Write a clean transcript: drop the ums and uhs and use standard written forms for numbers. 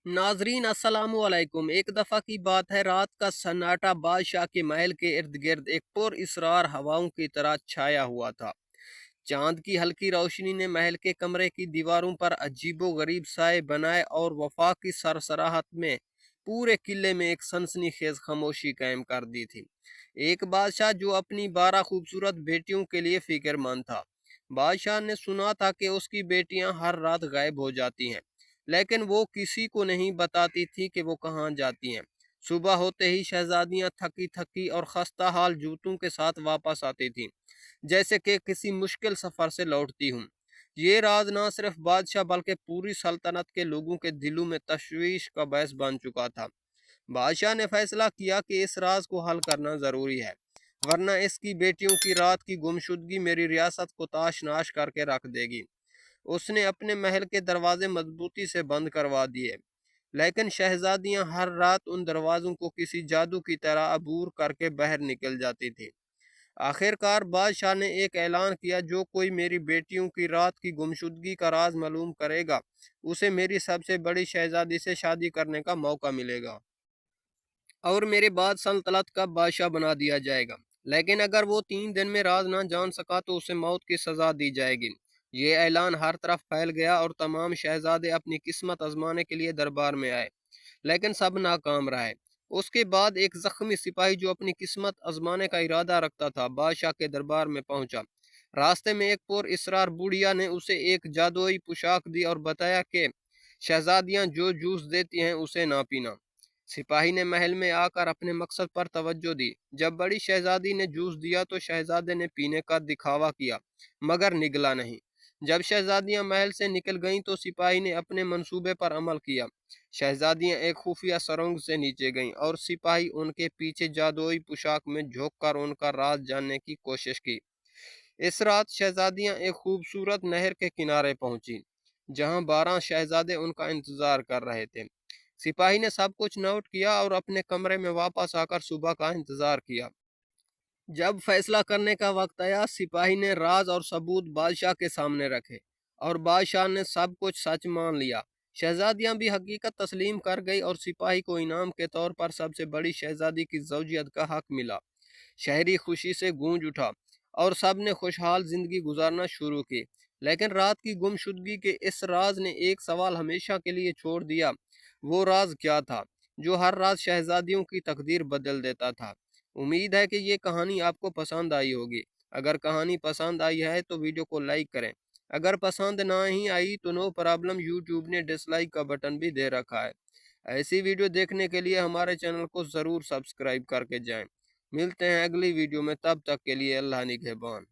नाजरीन अस्सलाम वालेकुम। एक दफ़ा की बात है, रात का सन्नाटा बादशाह के महल के इर्द गिर्द एक पुर इसरार हवाओं की तरह छाया हुआ था। चांद की हल्की रोशनी ने महल के कमरे की दीवारों पर अजीबो गरीब साए बनाए और वफा की सरसराहट में पूरे किले में एक सनसनीखेज खामोशी कायम कर दी थी। एक बादशाह जो अपनी 12 खूबसूरत बेटियों के लिए फिक्रमंद था। बादशाह ने सुना था कि उसकी बेटियां हर रात गायब हो जाती हैं, लेकिन वो किसी को नहीं बताती थी कि वो कहाँ जाती हैं। सुबह होते ही शहजादियां थकी थकी और खस्ता हाल जूतों के साथ वापस आती थीं, जैसे कि किसी मुश्किल सफ़र से लौटती हूँ। ये राज ना सिर्फ बादशाह बल्कि पूरी सल्तनत के लोगों के दिलों में तशवीश का बायस बन चुका था। बादशाह ने फैसला किया कि इस राज को हल करना ज़रूरी है, वरना इसकी बेटियों की रात की गुमशुदगी मेरी रियासत को ताश नाश करके रख देगी। उसने अपने महल के दरवाजे मजबूती से बंद करवा दिए, लेकिन शहजादियां हर रात उन दरवाजों को किसी जादू की तरह अबूर करके बाहर निकल जाती थी। आखिरकार बादशाह ने एक ऐलान किया, जो कोई मेरी बेटियों की रात की गुमशुदगी का राज मालूम करेगा, उसे मेरी सबसे बड़ी शहजादी से शादी करने का मौका मिलेगा और मेरे बाद सल्तनत का बादशाह बना दिया जाएगा। लेकिन अगर वो 3 दिन में राज ना जान सका तो उसे मौत की सजा दी जाएगी। ये ऐलान हर तरफ फैल गया और तमाम शहजादे अपनी किस्मत आजमाने के लिए दरबार में आए, लेकिन सब नाकाम रहे। उसके बाद एक जख्मी सिपाही जो अपनी किस्मत आजमाने का इरादा रखता था, बादशाह के दरबार में पहुंचा। रास्ते में एक पुर इसरार बुढ़िया ने उसे एक जादुई पोशाक दी और बताया कि शहजादियां जो जूस देती हैं उसे ना पीना। सिपाही ने महल में आकर अपने मकसद पर तवज्जो दी। जब बड़ी शहजादी ने जूस दिया तो शहजादे ने पीने का दिखावा किया, मगर निगला नहीं। जब शहजादियां महल से निकल गईं तो सिपाही ने अपने मंसूबे पर अमल किया। शहजादियां एक खुफिया सुरंग से नीचे गईं और सिपाही उनके पीछे जादुई पोशाक में झोंककर उनका राज जानने की कोशिश की। इस रात शहजादियां एक खूबसूरत नहर के किनारे पहुंची, जहां 12 शहजादे उनका इंतजार कर रहे थे। सिपाही ने सब कुछ नोट किया और अपने कमरे में वापस आकर सुबह का इंतजार किया। जब फैसला करने का वक्त आया, सिपाही ने राज और सबूत बादशाह के सामने रखे और बादशाह ने सब कुछ सच मान लिया। शहजादियां भी हकीकत तस्लीम कर गई और सिपाही को इनाम के तौर पर सबसे बड़ी शहजादी की जौजियत का हक मिला। शहरी खुशी से गूंज उठा और सब ने खुशहाल जिंदगी गुजारना शुरू की। लेकिन रात की गुमशुदगी के इस राज ने एक सवाल हमेशा के लिए छोड़ दिया। वो राज क्या था जो हर रात शहजादियों की तकदीर बदल देता था? उम्मीद है कि ये कहानी आपको पसंद आई होगी। अगर कहानी पसंद आई है तो वीडियो को लाइक करें। अगर पसंद ना ही आई तो नो प्रॉब्लम, यूट्यूब ने डिसलाइक का बटन भी दे रखा है। ऐसी वीडियो देखने के लिए हमारे चैनल को ज़रूर सब्सक्राइब करके जाएं। मिलते हैं अगली वीडियो में, तब तक के लिए अल्लाह निगहबान।